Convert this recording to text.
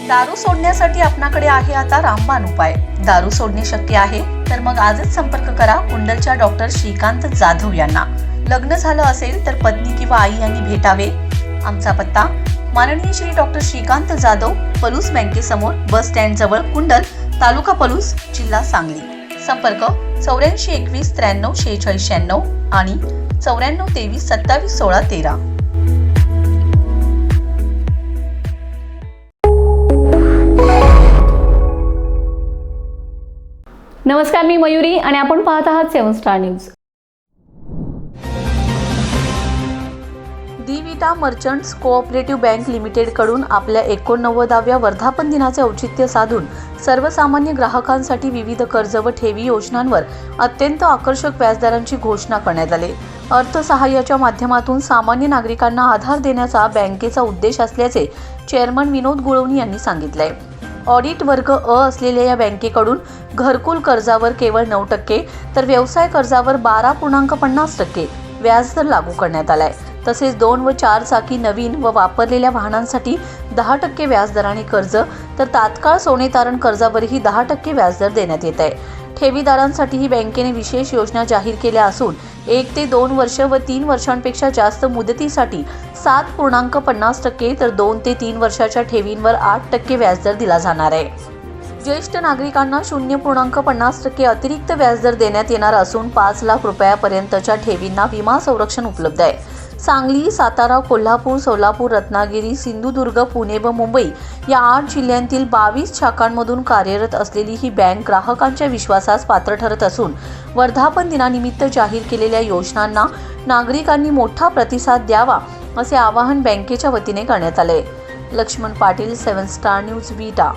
दारू सोडण्यासाठी आपणाकडे आहे आता रामबाण उपाय। दारू सोडणे शक्य आहे तर मग आजच संपर्क करा कुंडलच्या डॉक्टर श्रीकांत जाधव यांना। लग्न झालं असेल तर पत्नी किंवा आई यांनी भेटावे। आमचा पत्ता माननीय श्री डॉक्टर श्रीकांत जाधव, पलूस बँकेसमोर, बस स्टँड जवळ, कुंडल, तालुका पलूस, जिल्हा सांगली। संपर्क 84 21 93 46 96 आणि 94 23 27 16 13। नमस्कार, मी मयुरी आणि आपण पाहत आहात 7 star news. Divita merchants co-operative bank limited कडून आपल्या 89व्या वर्धापन दिनाचे औचित्य साधून सर्वसामान्य ग्राहकांसाठी विविध कर्ज व ठेवी योजनांवर अत्यंत आकर्षक व्याजदरांची घोषणा करण्यात आली। अर्थसहाय्याच्या माध्यमातून सामान्य नागरिकांना आधार देण्याचा बँकेचा उद्देश असल्याचे चेअरमन विनोद गुळवणी यांनी सांगितले। ऑडिट वर्ग अ असलेल्या या बँकेकडून घरकुल कर्जावर केवळ 9% तर व्यवसाय कर्जावर 12.50% व्याजदर लागू करण्यात आलाय। तसेच 2 व 4 चाकी नवीन व वापरलेल्या वाहनांसाठी 10% व्याजदराने कर्ज तर तात्काळ सोने तारण कर्जावरही 10% व्याजदर देण्यात येत आहे। ठेवीदारांसाठीही बँकेने विशेष योजना जाहीर केल्या असून 1 ते 2 वर्ष व 3 वर्षांपेक्षा जास्त मुदतीसाठी 7.50% तर 2 ते 3 वर्षाच्या ठेवींवर 8% व्याजदर दिला जाणार आहे। ज्येष्ठ नागरिकांना 0.50% अतिरिक्त व्याजदर देण्यात येणार असून 5 लाख रुपयापर्यंतच्या ठेवींना विमा संरक्षण उपलब्ध आहे। सांगली, सातारा, कोल्हापूर, सोलापूर, रत्नागिरी, सिंधुदुर्ग, पुणे व मुंबई या 8 जिल्ह्यांतील 22 शाखांमधून कार्यरत असलेली ही बँक ग्राहकांच्या विश्वासास पात्र ठरत असून वर्धापन दिनानिमित्त जाहीर केलेल्या योजनांना नागरिकांनी मोठा प्रतिसाद द्यावा असे आवाहन बँकेच्या वतीने करण्यात आले। लक्ष्मण पाटील, 7 स्टार न्यूज, विटा।